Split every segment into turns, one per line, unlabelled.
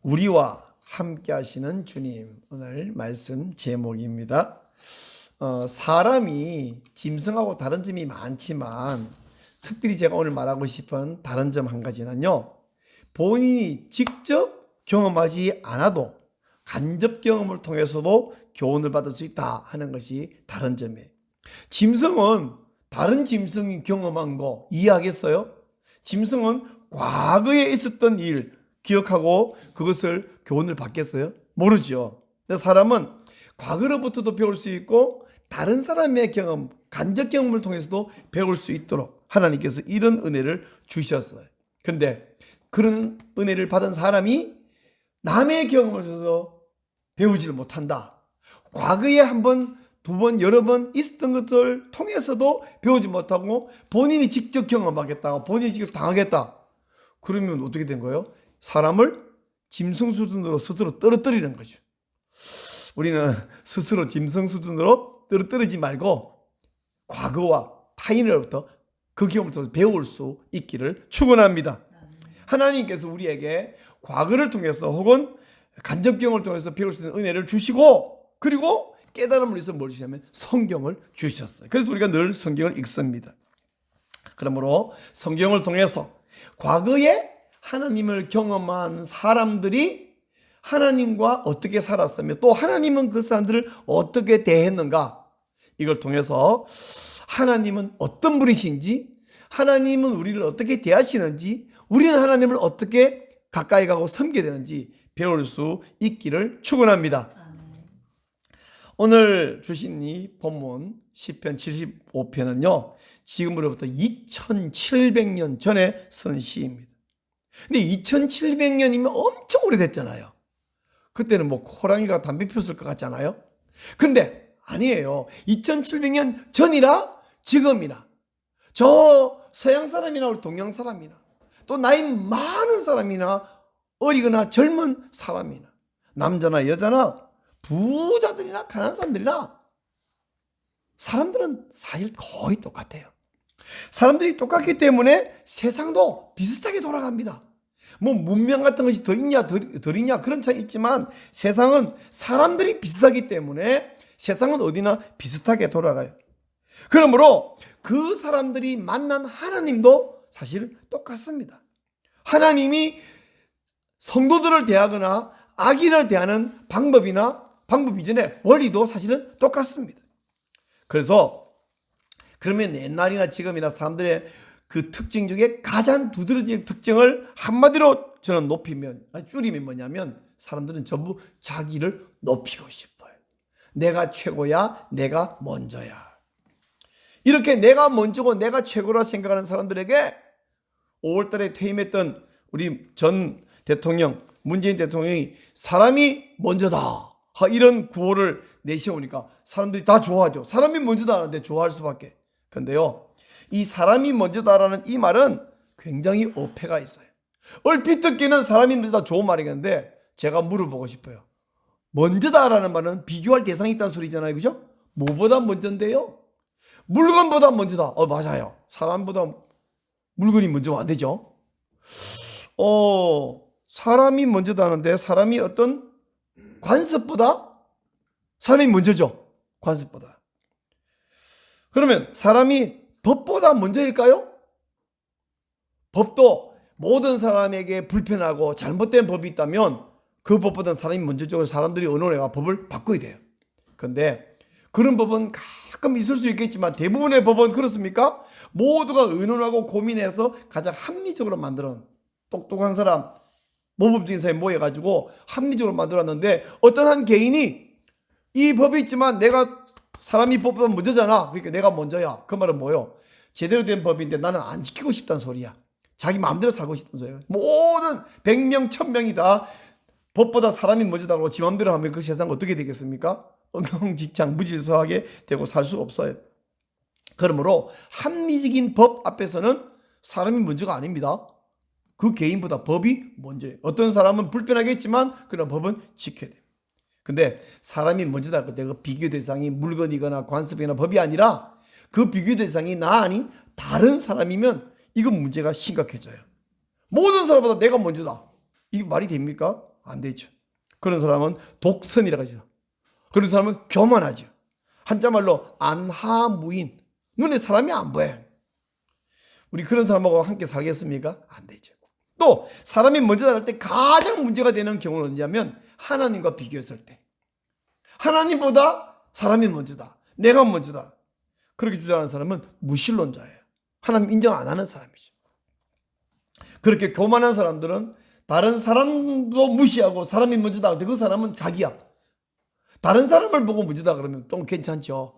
우리와 함께 하시는 주님, 오늘 말씀 제목입니다. 사람이 짐승하고 다른 점이 많지만 특별히 제가 오늘 말하고 싶은 다른 점 한 가지는요, 본인이 직접 경험하지 않아도 간접 경험을 통해서도 교훈을 받을 수 있다 하는 것이 다른 점이에요. 짐승은 다른 짐승이 경험한 거 이해하겠어요? 짐승은 과거에 있었던 일 기억하고 그것을 교훈을 받겠어요? 모르죠. 사람은 과거로부터도 배울 수 있고 다른 사람의 경험, 간접 경험을 통해서도 배울 수 있도록 하나님께서 이런 은혜를 주셨어요. 그런데 그런 은혜를 받은 사람이 남의 경험을 줘서 배우지를 못한다. 과거에 한 번, 두 번, 여러 번 있었던 것들 통해서도 배우지 못하고 본인이 직접 경험하겠다고 본인이 직접 당하겠다. 그러면 어떻게 된 거예요? 사람을 짐승 수준으로 스스로 떨어뜨리는 거죠. 우리는 스스로 짐승 수준으로 떨어뜨리지 말고 과거와 타인으로부터 그 경험을 통해서 배울 수 있기를 축원합니다. 하나님께서 우리에게 과거를 통해서 혹은 간접 경험을 통해서 배울 수 있는 은혜를 주시고, 그리고 깨달음을 위해서 뭘 주시냐면 성경을 주셨어요. 그래서 우리가 늘 성경을 읽습니다. 그러므로 성경을 통해서 과거에 하나님을 경험한 사람들이 하나님과 어떻게 살았으며 또 하나님은 그 사람들을 어떻게 대했는가, 이걸 통해서 하나님은 어떤 분이신지, 하나님은 우리를 어떻게 대하시는지, 우리는 하나님을 어떻게 가까이 가고 섬기게 되는지 배울 수 있기를 축원합니다. 오늘 주신 이 본문 시편 75편은요 지금으로부터 2700년 전에 쓴 시입니다. 근데 2700년이면 엄청 오래됐잖아요. 그때는 뭐 호랑이가 담배 피웠을 것 같잖아요. 근데 아니에요. 2700년 전이나 지금이나 저 서양 사람이나 우리 동양 사람이나 또 나이 많은 사람이나 어리거나 젊은 사람이나 남자나 여자나 부자들이나 가난한 사람들이나 사람들은 사실 거의 똑같아요. 사람들이 똑같기 때문에 세상도 비슷하게 돌아갑니다. 뭐 문명 같은 것이 더 있냐 덜 있냐 그런 차이 있지만 세상은 사람들이 비슷하기 때문에 세상은 어디나 비슷하게 돌아가요. 그러므로 그 사람들이 만난 하나님도 사실 똑같습니다. 하나님이 성도들을 대하거나 악인을 대하는 방법 이전에 원리도 사실은 똑같습니다. 그래서 그러면 옛날이나 지금이나 사람들의 그 특징 중에 가장 두드러진 특징을 한마디로 저는 줄이면 뭐냐면 사람들은 전부 자기를 높이고 싶어요. 내가 최고야, 내가 먼저야. 이렇게 내가 먼저고 내가 최고라 생각하는 사람들에게 5월달에 퇴임했던 우리 전 대통령 문재인 대통령이 사람이 먼저다 이런 구호를 내세우니까 사람들이 다 좋아하죠. 사람이 먼저다 하는데 좋아할 수밖에. 그런데요, 이 사람이 먼저다라는 이 말은 굉장히 어폐가 있어요. 얼핏 듣기는 사람이 먼저다 좋은 말이겠는데 제가 물어보고 싶어요. 먼저다라는 말은 비교할 대상이 있다는 소리잖아요. 그죠? 뭐보다 먼저인데요? 물건보다 먼저다. 맞아요. 사람보다 물건이 먼저면 안 되죠. 사람이 먼저다는데 사람이 어떤 관습보다 사람이 먼저죠. 관습보다. 그러면 사람이 법보다 먼저일까요? 법도 모든 사람에게 불편하고 잘못된 법이 있다면 그 법보다는 사람이 먼저죠. 사람들이 의논해가 법을 바꿔야 돼요. 그런데 그런 법은 가끔 있을 수 있겠지만 대부분의 법은 그렇습니까? 모두가 의논하고 고민해서 가장 합리적으로 만드는 똑똑한 사람, 모범적인 사람이 모여가지고 합리적으로 만들었는데 어떤 한 개인이 이 법이 있지만 내가 사람이 법보다 먼저잖아. 그러니까 내가 먼저야. 그 말은 뭐예요? 제대로 된 법인데 나는 안 지키고 싶다는 소리야. 자기 마음대로 살고 싶다는 소리야. 모든 100명, 1000명이 다 법보다 사람이 먼저다고 지 마음대로 하면 그 세상 어떻게 되겠습니까? 엉망진창 무질서하게 되고 살 수 없어요. 그러므로 합리적인 법 앞에서는 사람이 먼저가 아닙니다. 그 개인보다 법이 먼저예요. 어떤 사람은 불편하겠지만 그런 법은 지켜야 돼요. 근데 사람이 먼저다 그때 그 비교 대상이 물건이거나 관습이거나 법이 아니라 그 비교 대상이 나 아닌 다른 사람이면 이건 문제가 심각해져요. 모든 사람보다 내가 먼저다. 이게 말이 됩니까? 안 되죠. 그런 사람은 독선이라고 하죠. 그런 사람은 교만하죠. 한자말로 안하무인, 눈에 사람이 안 보여요. 우리 그런 사람하고 함께 살겠습니까? 안 되죠. 또 사람이 먼저 나갈 때 가장 문제가 되는 경우는 언제냐면 하나님과 비교했을 때, 하나님보다 사람이 먼저다, 내가 먼저다, 그렇게 주장하는 사람은 무신론자예요. 하나님 인정 안 하는 사람이죠. 그렇게 교만한 사람들은 다른 사람도 무시하고 사람이 먼저다. 그 사람은 각이야. 다른 사람을 보고 먼저다 그러면 좀 괜찮죠.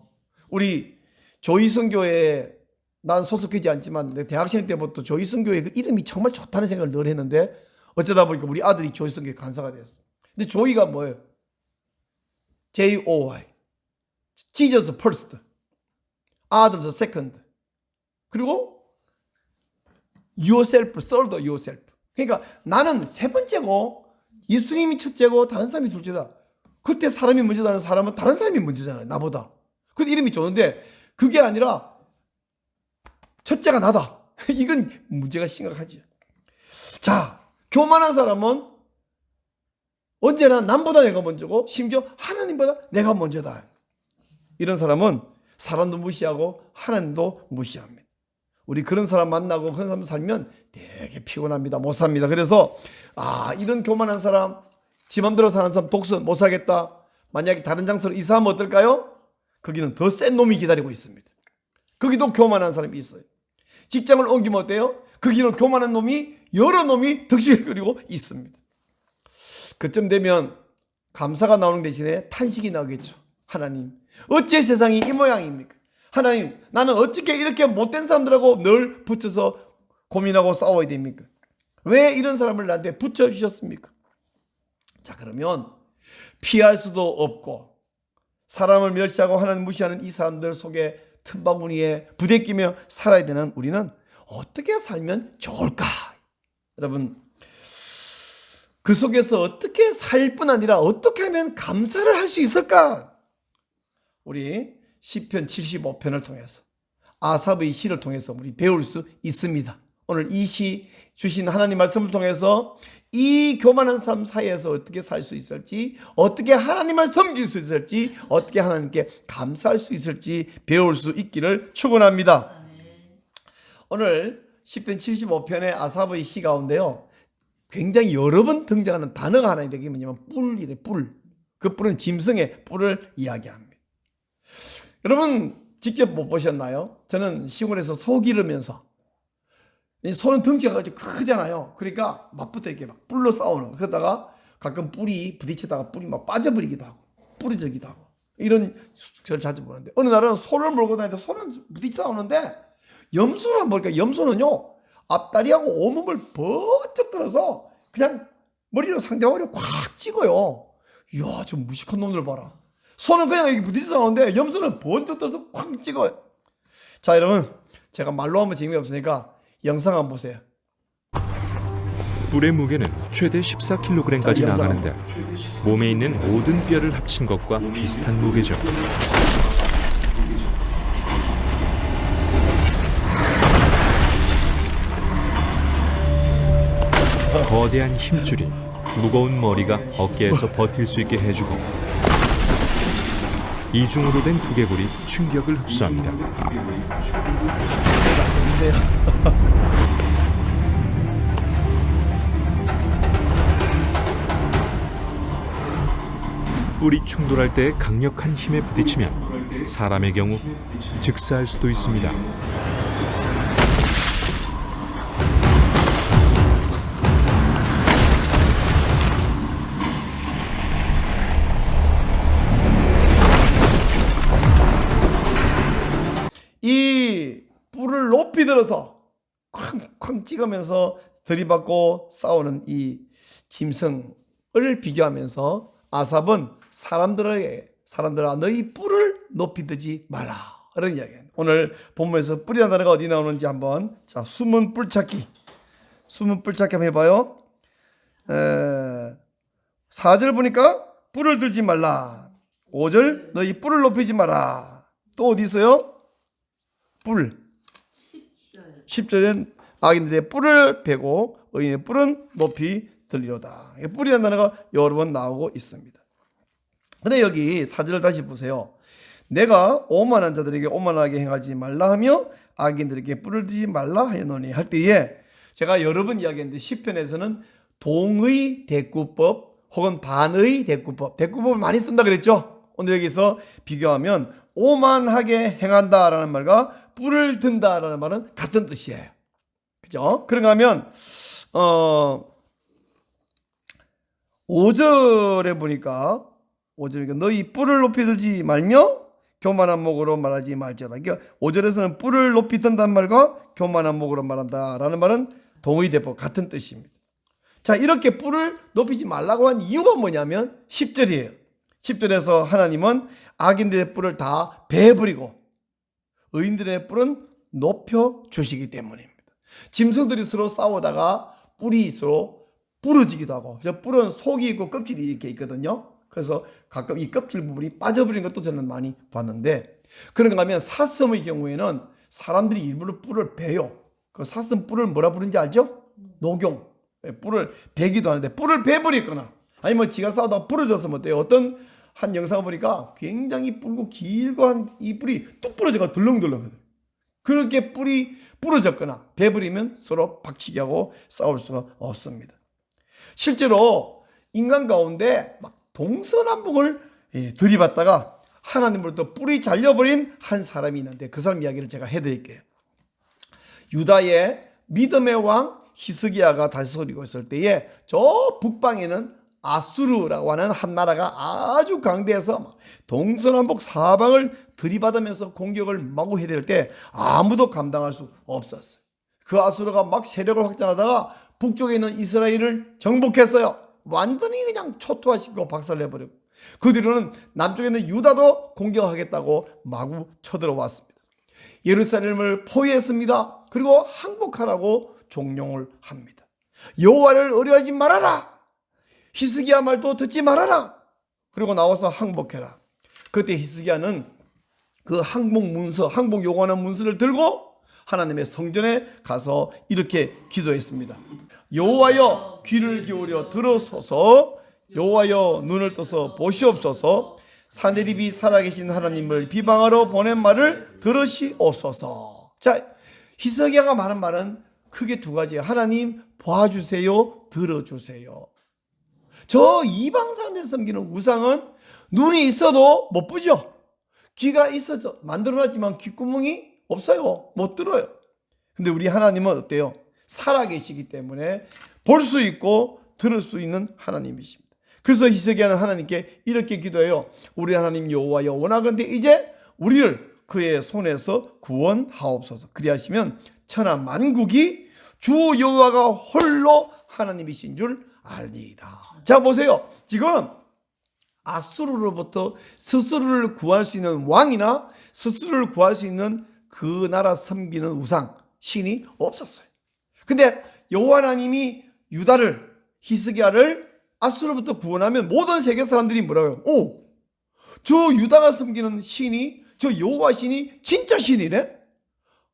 우리 조이성교회에 난 소속하지 않지만 내 대학생 때부터 조이성교회 그 이름이 정말 좋다는 생각을 늘 했는데 어쩌다 보니까 우리 아들이 조이성교회 간사가 됐어. 근데 조이가 뭐예요? J-O-Y. Jesus first. Others second. 그리고 yourself, third yourself. 그러니까 나는 세 번째고 예수님이 첫째고 다른 사람이 둘째다. 그때 사람이 먼저다는 사람은 다른 사람이 먼저잖아요. 나보다. 그 이름이 좋은데 그게 아니라 첫째가 나다. 이건 문제가 심각하죠. 자, 교만한 사람은 언제나 남보다 내가 먼저고 심지어 하나님보다 내가 먼저다. 이런 사람은 사람도 무시하고 하나님도 무시합니다. 우리 그런 사람 만나고 그런 사람 살면 되게 피곤합니다. 못 삽니다. 그래서 이런 교만한 사람, 지 맘대로 사는 사람 독선 못 살겠다. 만약에 다른 장소로 이사하면 어떨까요? 거기는 더 센 놈이 기다리고 있습니다. 거기도 교만한 사람이 있어요. 직장을 옮기면 어때요? 거기는 교만한 놈이 여러 놈이 덕식거리고 있습니다. 그쯤 되면 감사가 나오는 대신에 탄식이 나오겠죠. 하나님, 어째 세상이 이 모양입니까? 하나님, 나는 어떻게 이렇게 못된 사람들하고 늘 붙여서 고민하고 싸워야 됩니까? 왜 이런 사람을 나한테 붙여주셨습니까? 자, 그러면 피할 수도 없고 사람을 멸시하고 하나님 무시하는 이 사람들 속에 틈바구니에 부대끼며 살아야 되는 우리는 어떻게 살면 좋을까? 여러분, 그 속에서 어떻게 살 뿐 아니라 어떻게 하면 감사를 할 수 있을까? 우리 시편 75편을 통해서 아삽의 시를 통해서 우리 배울 수 있습니다. 오늘 이 시 주신 하나님 말씀을 통해서 이 교만한 삶 사이에서 어떻게 살 수 있을지, 어떻게 하나님을 섬길 수 있을지, 어떻게 하나님께 감사할 수 있을지 배울 수 있기를 축원합니다. 오늘 시편 75편의 아삽의 시 가운데요, 굉장히 여러 번 등장하는 단어가 하나 있는데 그게 뭐냐면 뿔이래. 뿔. 그 뿔은 짐승의 뿔을 이야기합니다. 여러분 직접 못 보셨나요? 저는 시골에서 소 기르면서, 소는 덩치가 아주 크잖아요. 그러니까 맞부터 이렇게 막 뿔로 싸우는 거. 그러다가 가끔 뿔이 부딪히다가 뿔이 막 빠져버리기도 하고 부러지기도 하고 이런 걸 자주 보는데, 어느 날은 소를 몰고 다니는데 소는 부딪혀 싸우는데 염소를 한번 보니까 염소는요 앞다리하고 온몸을 번쩍 들어서 그냥 머리로 상대방을 콱 찍어요. 이야, 저 무식한 놈들 봐라. 소는 그냥 이렇게 부딪혀 싸우는데 염소는 번쩍 들어서 콱 찍어요. 자, 여러분, 제가 말로 하면 재미없으니까 영상 한번 보세요.
뿔의 무게는 최대 14kg까지 나가는데 몸에 있는 모든 뼈를 합친 것과 비슷한 무게죠. 거대한 힘줄이 무거운 머리가 어깨에서 버틸 수 있게 해주고 이중으로 된 두개골이 충격을 흡수합니다. 뿔이 충돌할 때 강력한 힘에 부딪히면 사람의 경우 즉사할 수도 있습니다.
이 뿔을 높이 들어서 쾅쾅 찍으면서 들이받고 싸우는 이 짐승을 비교하면서 아삽은 사람들아 너희 뿔을 높이 들지 말라, 그런 이야기예요. 오늘 본문에서 뿔이라는 단어가 어디 나오는지 한번, 자, 숨은 뿔 찾기 한번 해봐요. 4절 보니까 뿔을 들지 말라. 5절 너희 뿔을 높이지 마라. 또 어디 있어요? 뿔. 10절엔 악인들의 뿔을 베고 의인의 뿔은 높이 들리로다. 뿔이라는 단어가 여러 번 나오고 있습니다. 근데 여기 사절을 다시 보세요. 내가 오만한 자들에게 오만하게 행하지 말라 하며 악인들에게 뿔을 들지 말라 하였노니 할 때에 제가 여러 번 이야기했는데 시편에서는 동의 대꾸법 혹은 반의 대꾸법, 대꾸법을 많이 쓴다 그랬죠. 오늘 여기서 비교하면 오만하게 행한다라는 말과 뿔을 든다라는 말은 같은 뜻이에요. 그죠? 그런가 하면 5절에 보니까 5절에 너희 뿔을 높이 들지 말며 교만한 목으로 말하지 말지어다. 그러니까 5절에서는 뿔을 높이 든다는 말과 교만한 목으로 말한다라는 말은 동의대법 같은 뜻입니다. 자, 이렇게 뿔을 높이지 말라고 한 이유가 뭐냐면 10절이에요. 10절에서 하나님은 악인들의 뿔을 다 베어버리고 의인들의 뿔은 높여 주시기 때문입니다. 짐승들이 서로 싸우다가 뿔이 서로 부러지기도 하고, 뿔은 속이 있고 껍질이 이렇게 있거든요. 그래서 가끔 이 껍질 부분이 빠져버리는 것도 저는 많이 봤는데, 그런가 하면 사슴의 경우에는 사람들이 일부러 뿔을 베요. 그 사슴 뿔을 뭐라 부르는지 알죠? 녹용. 뿔을 베기도 하는데, 뿔을 베버리거나 아니면 지가 싸우다가 부러졌으면 어때요? 어떤 한 영상을 보니까 굉장히 뿔고 길고 한 이 뿔이 뚝 부러져가 덜렁덜렁. 그렇게 뿔이 부러졌거나 베버리면 서로 박치기 하고 싸울 수가 없습니다. 실제로 인간 가운데 막 동서남북을 들이받다가 하나님으로부터 뿔이 잘려버린 한 사람이 있는데 그 사람 이야기를 제가 해드릴게요. 유다의 믿음의 왕 히스기야가 다스리고 있을 때에 저 북방에는 아수르라고 하는 한 나라가 아주 강대해서 동서남북 사방을 들이받으면서 공격을 마구 해댈 때 아무도 감당할 수 없었어요. 그 아수르가 막 세력을 확장하다가 북쪽에 있는 이스라엘을 정복했어요. 완전히 그냥 초토화시키고 박살내버리고, 그 뒤로는 남쪽에 있는 유다도 공격하겠다고 마구 쳐들어왔습니다. 예루살렘을 포위했습니다. 그리고 항복하라고 종용을 합니다. 여호와를 의뢰하지 말아라. 히스기야 말도 듣지 말아라. 그리고 나와서 항복해라. 그때 히스기야는 그 항복 문서, 항복 요구하는 문서를 들고 하나님의 성전에 가서 이렇게 기도했습니다. 여호와여 귀를 기울여 들으소서. 여호와여 눈을 떠서 보시옵소서. 사내립이 살아계신 하나님을 비방하러 보낸 말을 들으시옵소서. 자, 히스기야가 말한 말은 크게 두 가지예요. 하나님 봐주세요, 들어주세요. 저 이방 사람들 섬기는 우상은 눈이 있어도 못 보죠. 귀가 있어서 만들어놨지만 귓구멍이 없어요. 못 들어요. 근데 우리 하나님은 어때요? 살아계시기 때문에 볼 수 있고 들을 수 있는 하나님이십니다. 그래서 히스기야는 하나님께 이렇게 기도해요. 우리 하나님 여호와여, 원하건대 이제 우리를 그의 손에서 구원하옵소서. 그리하시면 천하 만국이 주 여호와가 홀로 하나님이신 줄 알리이다. 자, 보세요. 지금 아수르로부터 스스로를 구할 수 있는 왕이나 스스로를 구할 수 있는 그 나라 섬기는 우상 신이 없었어요. 근데 여호와 하나님이 유다를, 히스기야를 아수르로부터 구원하면 모든 세계 사람들이 뭐라고요? 오, 저 유다가 섬기는 신이, 저 여호와 신이 진짜 신이네?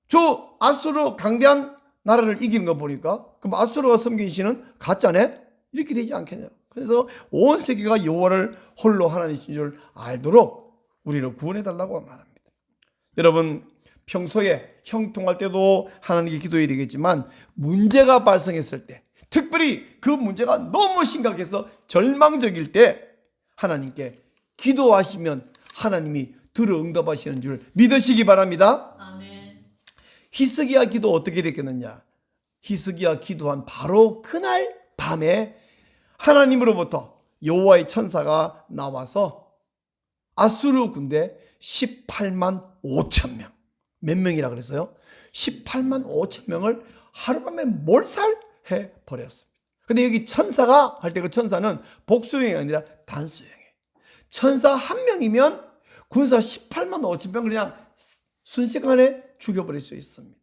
저 아수르 강대한 나라를 이기는 거 보니까 그럼 아수르가 섬긴 신은 가짜네? 이렇게 되지 않겠냐. 그래서 온 세계가 여호와를 홀로 하나님이신 줄 알도록 우리를 구원해달라고 말합니다. 여러분, 평소에 형통할 때도 하나님께 기도해야 되겠지만 문제가 발생했을 때, 특별히 그 문제가 너무 심각해서 절망적일 때 하나님께 기도하시면 하나님이 들어 응답하시는 줄 믿으시기 바랍니다.
아멘.
히스기야 기도 어떻게 됐겠느냐. 히스기야 기도한 바로 그날 밤에 하나님으로부터 여호와의 천사가 나와서 아수르 군대 18만 5천 명, 몇 명이라 그랬어요? 18만 5천 명을 하룻밤에 몰살해 버렸습니다. 근데 여기 천사가 할 때 그 천사는 복수형이 아니라 단수형이에요. 천사 한 명이면 군사 18만 5천 명을 그냥 순식간에 죽여버릴 수 있습니다.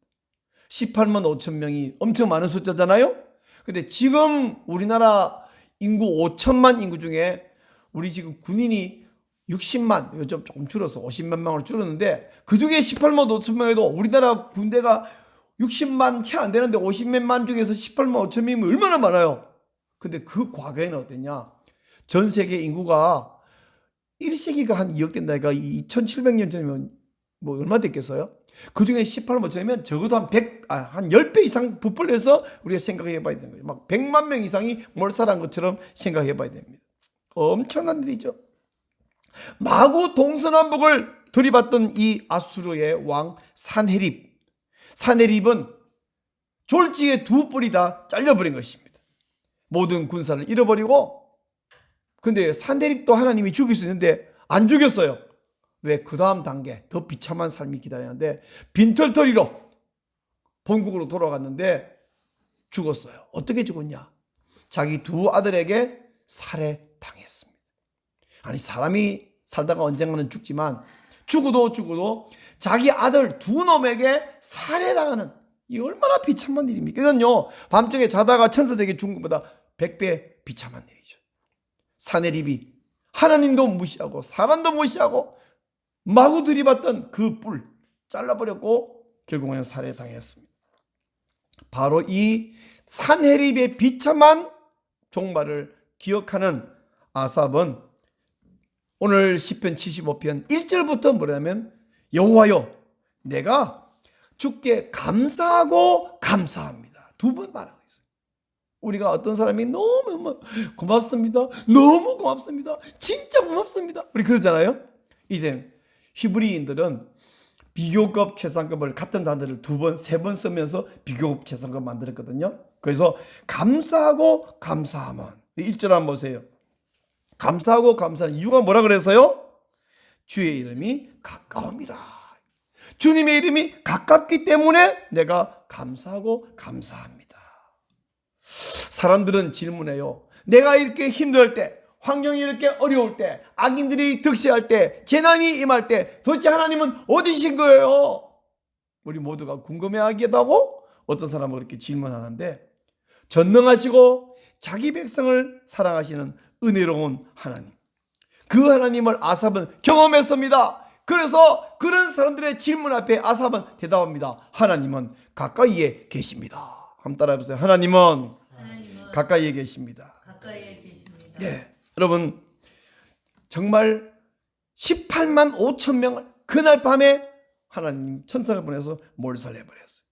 18만 5천 명이 엄청 많은 숫자잖아요. 근데 지금 우리나라 인구 5천만 인구 중에 우리 지금 군인이 60만, 요즘 조금 줄어서 50만 명으로 줄었는데 그 중에 18만 5천 명에도 우리나라 군대가 60만 채 안 되는데 50만 중에서 18만 5천 명이면 얼마나 많아요. 근데 그 과거에는 어땠냐? 전 세계 인구가 1세기가 한 2억 된다니까 2700년 전이면 뭐 얼마 됐겠어요? 그 중에 18을 못 채우면 적어도 한 10배 이상 부풀려서 우리가 생각해 봐야 되는 거예요. 막 100만 명 이상이 몰살한 것처럼 생각해 봐야 됩니다. 엄청난 일이죠. 마구 동서남북을 들이받던 이 아수르의 왕 산헤립은 졸지에 두 뿔이 다 잘려버린 것입니다. 모든 군사를 잃어버리고, 근데 산헤립도 하나님이 죽일 수 있는데 안 죽였어요. 왜? 그 다음 단계 더 비참한 삶이 기다리는데 빈털터리로 본국으로 돌아갔는데 죽었어요. 어떻게 죽었냐? 자기 두 아들에게 살해당했습니다. 아니, 사람이 살다가 언젠가는 죽지만 죽어도 자기 아들 두 놈에게 살해당하는, 이 얼마나 비참한 일입니까? 이건요, 밤중에 자다가 천사에게 죽은 것보다 100배 비참한 일이죠. 산헤립이 하나님도 무시하고 사람도 무시하고 마구 들이받던 그 뿔 잘라버렸고 결국은 살해당했습니다. 바로 이 산헤립의 비참한 종말을 기억하는 아삽은 오늘 시편 75편 1절부터 뭐냐면, 여호와여 내가 주께 감사하고 감사합니다. 두 번 말하고 있어요. 우리가 어떤 사람이 너무 고맙습니다, 너무 고맙습니다, 진짜 고맙습니다, 우리 그러잖아요. 이제 히브리인들은 비교급 최상급을 같은 단어를 두 번, 세 번 쓰면서 비교급 최상급 만들었거든요. 그래서 감사하고 감사하면, 1절 한번 보세요. 감사하고 감사하는 이유가 뭐라 그래서요? 주의 이름이 가까움이라. 주님의 이름이 가깝기 때문에 내가 감사하고 감사합니다. 사람들은 질문해요. 내가 이렇게 힘들 때, 환경이 이렇게 어려울 때, 악인들이 득세할 때, 재난이 임할 때 도대체 하나님은 어디신 거예요? 우리 모두가 궁금해하기도 하고, 어떤 사람은 그렇게 질문하는데, 전능하시고 자기 백성을 사랑하시는 은혜로운 하나님, 그 하나님을 아삽은 경험했습니다. 그래서 그런 사람들의 질문 앞에 아삽은 대답합니다. 하나님은 가까이에 계십니다. 한번 따라해 보세요. 하나님은 가까이에 계십니다.
가까이에 계십니다.
예, 여러분 정말 18만 5천 명을 그날 밤에 하나님 천사를 보내서 몰살해버렸어요.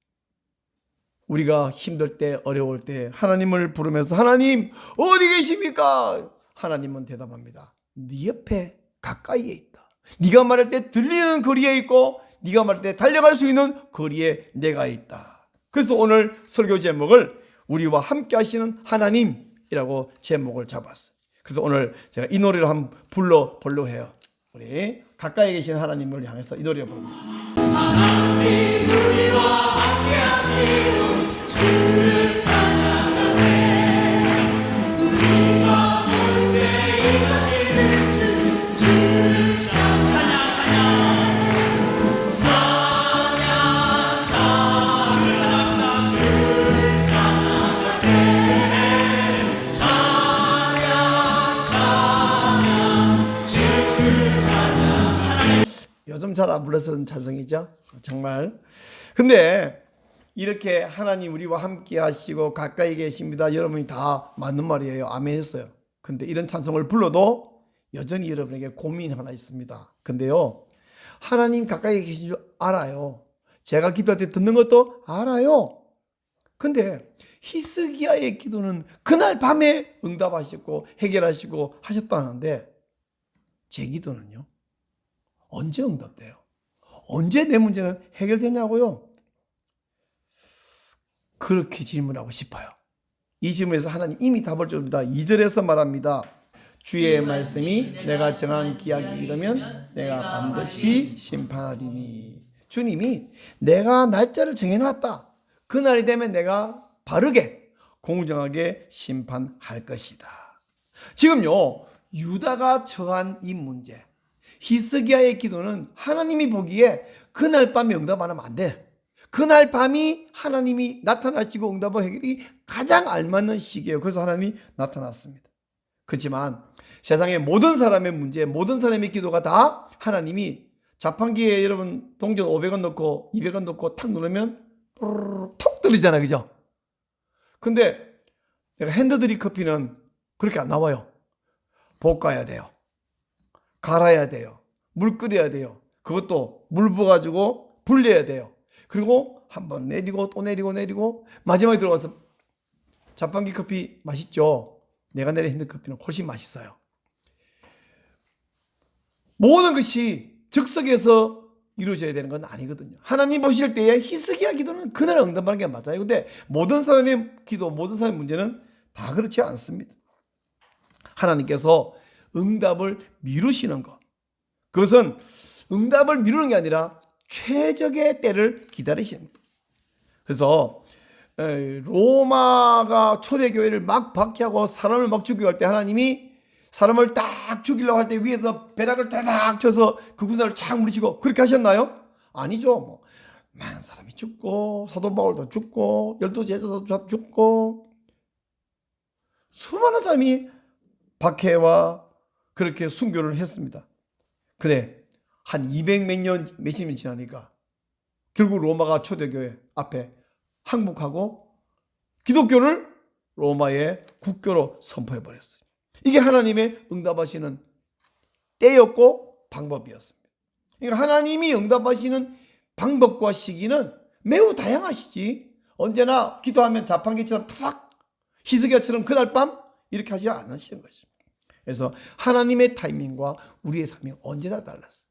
우리가 힘들 때, 어려울 때 하나님을 부르면서 하나님 어디 계십니까? 하나님은 대답합니다. 네 옆에 가까이에 있다. 네가 말할 때 들리는 거리에 있고, 네가 말할 때 달려갈 수 있는 거리에 내가 있다. 그래서 오늘 설교 제목을 우리와 함께 하시는 하나님이라고 제목을 잡았어요. 그래서 오늘 제가 이 노래를 한번 불러보려고 해요. 우리 가까이 계신 하나님을 향해서 이 노래를 부릅니다.
하나님 우리와 함께 하시는 주를 찬양하세. 우리가 올 때 임하시는 주를 찬양 주를 찬양하세.
요즘 잘 안 불러서는 찬송이죠. 정말. 근데 이렇게 하나님 우리와 함께 하시고 가까이 계십니다, 여러분이 다 맞는 말이에요. 아멘 했어요. 근데 이런 찬송을 불러도 여전히 여러분에게 고민 하나 있습니다. 근데요, 하나님 가까이 계신 줄 알아요. 제가 기도할 때 듣는 것도 알아요. 근데 히스기야의 기도는 그날 밤에 응답하셨고 해결하시고 하셨다는데, 제 기도는요, 언제 응답돼요? 언제 내 문제는 해결되냐고요? 그렇게 질문하고 싶어요. 이 질문에서 하나님 이미 답을 줍니다. 2절에서 말합니다. 주의 말씀이 내가 정한 기약이 이르면 내가 반드시 심판하리니. 주님이 내가 날짜를 정해놨다. 그 날이 되면 내가 바르게 공정하게 심판할 것이다. 지금요, 유다가 처한 이 문제, 히스기야의 기도는 하나님이 보기에 그날 밤에 응답 안 하면 안 돼. 그날 밤이 하나님이 나타나시고 응답을 해결이 가장 알맞는 시기예요. 그래서 하나님이 나타났습니다. 그렇지만 세상의 모든 사람의 문제, 모든 사람의 기도가 다 하나님이 자판기에 여러분 동전 500원 넣고 200원 넣고 탁 누르면 톡 들리잖아요. 그죠? 근데 내가 핸드드립 커피는 그렇게 안 나와요. 볶아야 돼요. 갈아야 돼요. 물 끓여야 돼요. 그것도 물 부어가지고 불려야 돼요. 그리고 한번 내리고 또 내리고 마지막에 들어가서 자판기 커피 맛있죠? 내가 내린 핸드커피는 훨씬 맛있어요. 모든 것이 즉석에서 이루어져야 되는 건 아니거든요. 하나님 보실 때에 히스기야 기도는 그날 응답하는 게 맞아요. 근데 모든 사람의 기도, 모든 사람의 문제는 다 그렇지 않습니다. 하나님께서 응답을 미루시는 것, 그것은 응답을 미루는 게 아니라 최적의 때를 기다리시는 것. 그래서 로마가 초대교회를 막 박해하고 사람을 막 죽이고 할 때 하나님이 사람을 딱 죽이려고 할 때 위에서 벼락을 타닥 쳐서 그 군사를 착 물리치고 그렇게 하셨나요? 아니죠. 뭐 많은 사람이 죽고 사도 바울도 죽고 12제자도 죽고 수많은 사람이 박해와 그렇게 순교를 했습니다. 근데 한 200몇 년, 몇십 년 지나니까 결국 로마가 초대교회 앞에 항복하고 기독교를 로마의 국교로 선포해버렸어요. 이게 하나님의 응답하시는 때였고 방법이었습니다. 그러니까 하나님이 응답하시는 방법과 시기는 매우 다양하시지, 언제나 기도하면 자판기처럼 탁 히스기야처럼 그날 밤 이렇게 하지 않으시는 것입니다. 그래서 하나님의 타이밍과 우리의 타이밍은 언제나 달랐어요.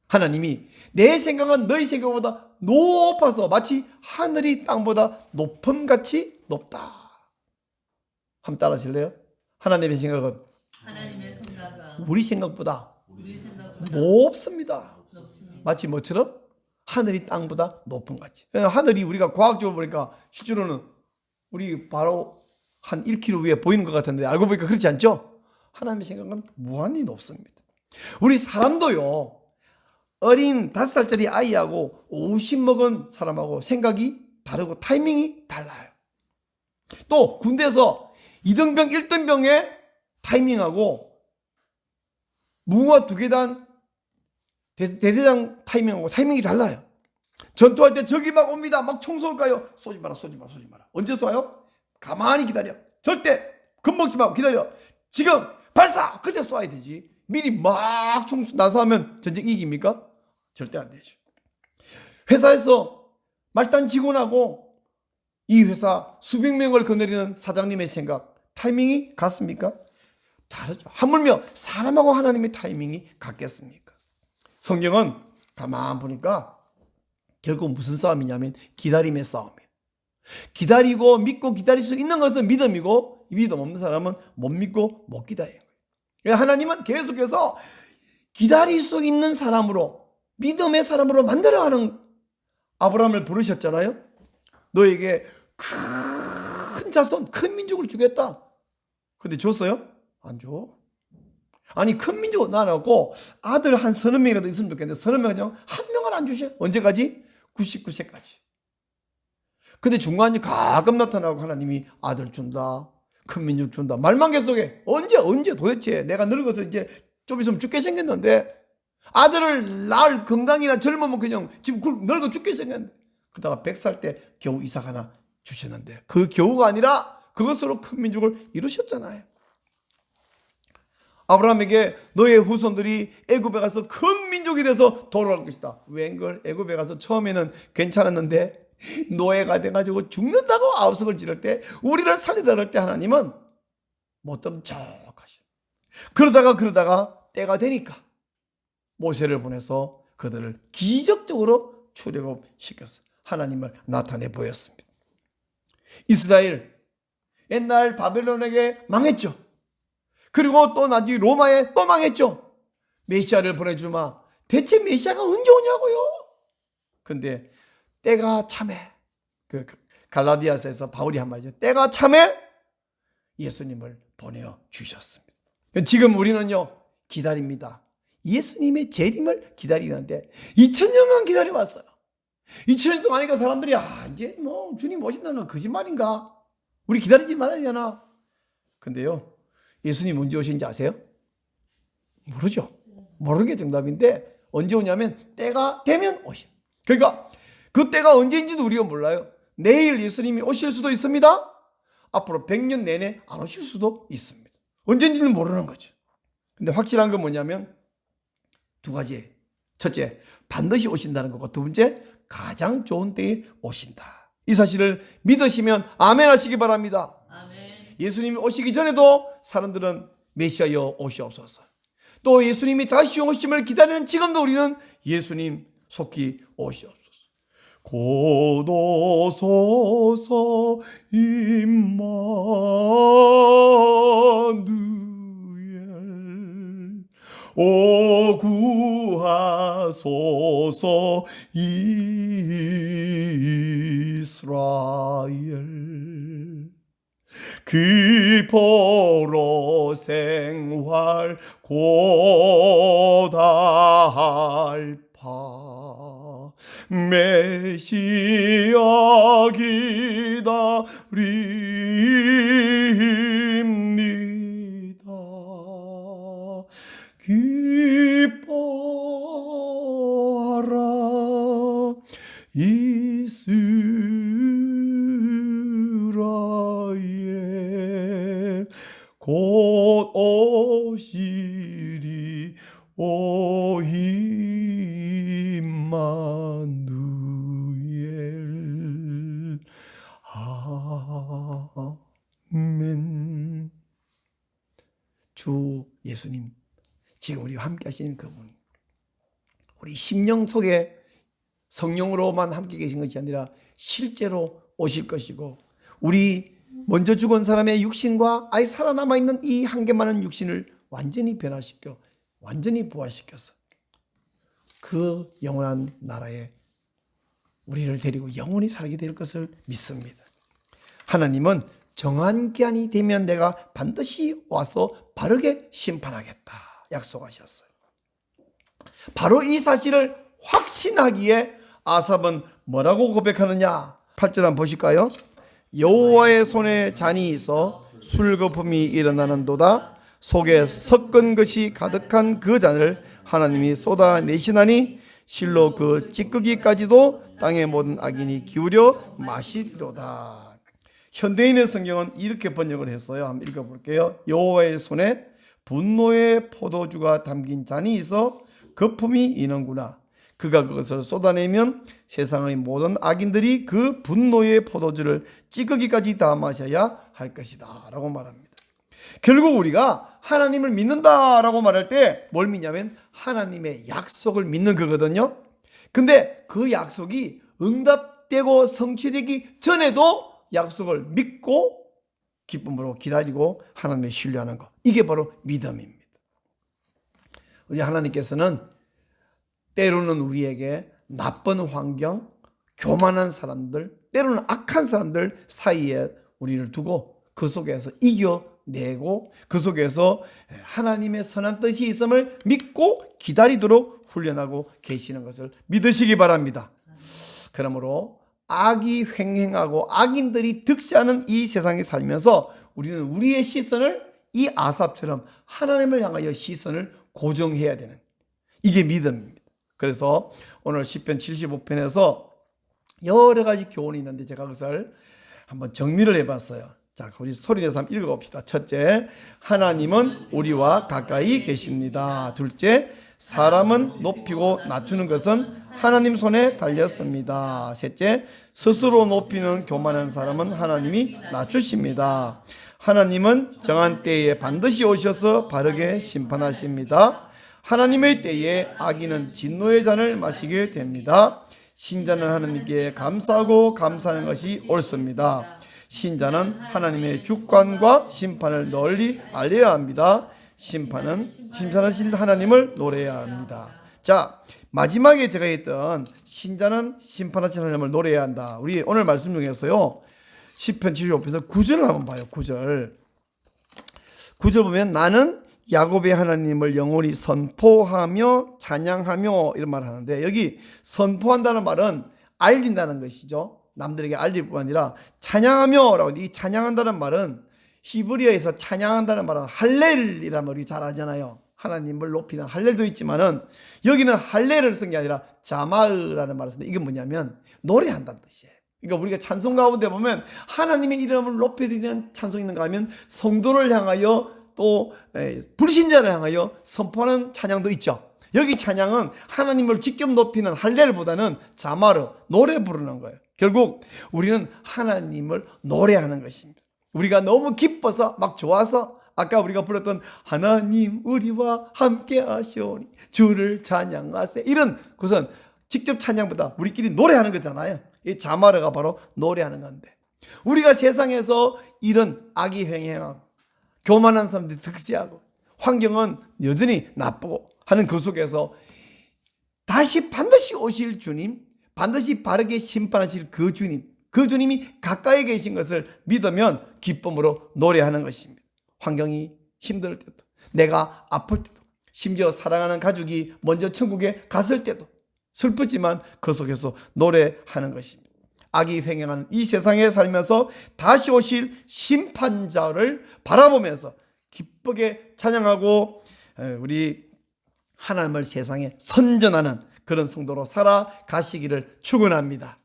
하나님이 내 생각은 너희 생각보다 높아서 마치 하늘이 땅보다 높음같이 높다. 한번 따라 하실래요? 하나님의 생각은 우리 생각보다 높습니다. 마치 뭐처럼? 하늘이 땅보다 높음같이. 하늘이 우리가 과학적으로 보니까 실제로는 우리 바로 한 1km 위에 보이는 것 같은데 알고 보니까 그렇지 않죠? 하나님의 생각은 무한히 높습니다. 우리 사람도요, 어린 5살짜리 아이하고 50 먹은 사람하고 생각이 다르고 타이밍이 달라요. 또 군대에서 2등병, 1등병의 타이밍하고 무궁화 2계단 대대장 타이밍하고 타이밍이 달라요. 전투할 때 적이 막 옵니다. 막 총 쏠까요? 쏘지 마라. 언제 쏴요? 가만히 기다려. 절대 겁먹지 말고 기다려. 지금 발사! 그때 쏴야 되지. 미리 막 총 나서하면 전쟁 이깁니까? 절대 안 되죠. 회사에서 말단 직원하고 이 회사 수백 명을 거느리는 사장님의 생각, 타이밍이 같습니까? 다르죠. 하물며 사람하고 하나님의 타이밍이 같겠습니까? 성경은 가만 보니까 결국 무슨 싸움이냐면 기다림의 싸움이에요. 기다리고 믿고 기다릴 수 있는 것은 믿음이고, 이 믿음 없는 사람은 못 믿고 못 기다리는 거예요. 하나님은 계속해서 기다릴 수 있는 사람으로, 믿음의 사람으로 만들어가는 아브라함을 부르셨잖아요. 너에게 큰 자손, 큰 민족을 주겠다. 근데 줬어요? 안 줘. 아니, 큰 민족은 안 하고 아들 한 30명이라도 있으면 좋겠는데 30명 그냥 한 명은 안 주셔. 언제까지? 99세까지. 근데 중간에 가끔 나타나고 하나님이 아들 준다, 큰 민족 준다. 말만 계속해. 언제 도대체 내가 늙어서 이제 좀 있으면 죽게 생겼는데, 아들을 낳을 건강이나 젊으면 그냥 지금 늙어 죽게 생겼는데, 그러다가 100살 때 겨우 이삭 하나 주셨는데, 그 겨우가 아니라 그것으로 큰 민족을 이루셨잖아요. 아브라함에게 너의 후손들이 애굽에 가서 큰 민족이 돼서 돌아올 것이다. 웬걸, 애굽에 가서 처음에는 괜찮았는데 노예가 돼가지고 죽는다고 아우성을 지를 때, 우리를 살리다 할 때 하나님은 못되면 척 하시죠. 그러다가 때가 되니까 모세를 보내서 그들을 기적적으로 출애굽시켜서 하나님을 나타내 보였습니다. 이스라엘 옛날 바벨론에게 망했죠. 그리고 또 나중에 로마에 또 망했죠. 메시아를 보내주마. 대체 메시아가 언제 오냐고요. 근데 때가 참에, 그 갈라디아서에서 바울이 한 말이죠. 때가 참에 예수님을 보내어 주셨습니다. 지금 우리는요, 기다립니다. 예수님의 재림을 기다리는데 2000년간 기다려왔어요. 2000년 동안이니까 사람들이 이제 뭐 주님 오신다는 건 거짓말인가? 우리 기다리지 말아야 되나? 근데요, 예수님 언제 오신지 아세요? 모르죠. 모르는 게 정답인데, 언제 오냐면 때가 되면 오셔. 그러니까 그 때가 언제인지도 우리가 몰라요. 내일 예수님이 오실 수도 있습니다. 앞으로 100년 내내 안 오실 수도 있습니다. 언젠지는 모르는 거죠. 근데 확실한 건 뭐냐면 두 가지. 첫째, 반드시 오신다는 거고, 두 번째, 가장 좋은 때에 오신다. 이 사실을 믿으시면 아멘 하시기 바랍니다. 예수님이 오시기 전에도 사람들은 메시아여 오시옵소서. 또 예수님이 다시 오심을 기다리는 지금도 우리는 예수님 속히 오시옵소서. 곧 오소서 임마누엘, 오 구하소서 이스라엘. 기포로 생활 고달파 메시아 기다립니다. 기뻐하라 이스라엘, 곧 오시리 오 임마누엘. 아멘. 주 예수님, 지금 우리와 함께 하시는 그분, 우리 심령 속에 성령으로만 함께 계신 것이 아니라 실제로 오실 것이고, 우리 먼저 죽은 사람의 육신과 아예 살아남아 있는 이 한 개 많은 육신을 완전히 변화시켜 완전히 부활시켜서 그 영원한 나라에 우리를 데리고 영원히 살게 될 것을 믿습니다. 하나님은 정한 기한이 되면 내가 반드시 와서 바르게 심판하겠다 약속하셨어요. 바로 이 사실을 확신하기에 아삽은 뭐라고 고백하느냐? 8절 한번 보실까요? 여호와의 손에 잔이 있어 술거품이 일어나는도다. 속에 섞은 것이 가득한 그 잔을 하나님이 쏟아내시나니 실로 그 찌꺼기까지도 땅의 모든 악인이 기울여 마시리로다. 현대인의 성경은 이렇게 번역을 했어요. 한번 읽어볼게요. 여호와의 손에 분노의 포도주가 담긴 잔이 있어 거품이 이는구나. 그가 그것을 쏟아내면 세상의 모든 악인들이 그 분노의 포도주를 찌꺼기까지 다 마셔야 할 것이다 라고 말합니다. 결국 우리가 하나님을 믿는다라고 말할 때 뭘 믿냐면 하나님의 약속을 믿는 거거든요. 근데 그 약속이 응답되고 성취되기 전에도 약속을 믿고 기쁨으로 기다리고 하나님의 신뢰하는 것, 이게 바로 믿음입니다. 우리 하나님께서는 때로는 우리에게 나쁜 환경, 교만한 사람들, 때로는 악한 사람들 사이에 우리를 두고 그 속에서 이겨내고 그 속에서 하나님의 선한 뜻이 있음을 믿고 기다리도록 훈련하고 계시는 것을 믿으시기 바랍니다. 그러므로 악이 횡행하고 악인들이 득세하는 이 세상에 살면서 우리는 우리의 시선을 이 아삽처럼 하나님을 향하여 시선을 고정해야 되는, 이게 믿음입니다. 그래서 오늘 시편 75편에서 여러 가지 교훈이 있는데 제가 그것을 한번 정리를 해봤어요. 자, 우리 소리내서 한번 읽어봅시다. 첫째, 하나님은 우리와 가까이 계십니다. 둘째, 사람은 높이고 낮추는 것은 하나님 손에 달렸습니다. 셋째, 스스로 높이는 교만한 사람은 하나님이 낮추십니다. 하나님은 정한 때에 반드시 오셔서 바르게 심판하십니다. 하나님의 때에 악인은 진노의 잔을 마시게 됩니다. 신자는 하나님께 감사하고 감사하는 것이 옳습니다. 신자는 하나님의 주권과 심판을 널리 알려야 합니다. 심판하실 하나님을 노래해야 합니다. 자, 마지막에 제가 했던 신자는 심판하신 하나님을 노래해야 한다. 우리 오늘 말씀 중에서요, 시편 75편에서 9절을 한번 봐요. 9절 보면 나는 야곱의 하나님을 영원히 선포하며 찬양하며 이런 말을 하는데, 여기 선포한다는 말은 알린다는 것이죠. 남들에게 알릴 뿐 아니라 찬양하며라고. 이 찬양한다는 말은 히브리어에서 찬양한다는 말은 할렐이라는 말이 잘 아잖아요. 하나님을 높이는 할렐도 있지만은 여기는 할렐을 쓴 게 아니라 자마으라는 말을 쓰는데, 이건 뭐냐면 노래한다는 뜻이에요. 그러니까 우리가 찬송 가운데 보면 하나님의 이름을 높여드리는 찬송이 있는가 하면 성도를 향하여 또 불신자를 향하여 선포하는 찬양도 있죠. 여기 찬양은 하나님을 직접 높이는 할렐보다는 자마르, 노래 부르는 거예요. 결국 우리는 하나님을 노래하는 것입니다. 우리가 너무 기뻐서 막 좋아서 아까 우리가 불렀던 하나님 우리와 함께 하시오니 주를 찬양하세, 이런 것은 직접 찬양보다 우리끼리 노래하는 거잖아요. 이 자마르가 바로 노래하는 건데, 우리가 세상에서 이런 악이 횡행하고 교만한 사람들이 득세하고 환경은 여전히 나쁘고 하는 그 속에서 다시 반드시 오실 주님, 반드시 바르게 심판하실 그 주님, 그 주님이 가까이 계신 것을 믿으면 기쁨으로 노래하는 것입니다. 환경이 힘들 때도, 내가 아플 때도, 심지어 사랑하는 가족이 먼저 천국에 갔을 때도 슬프지만 그 속에서 노래하는 것입니다. 악이 횡행하는 이 세상에 살면서 다시 오실 심판자를 바라보면서 기쁘게 찬양하고 우리 하나님을 세상에 선전하는 그런 성도로 살아가시기를 축원합니다.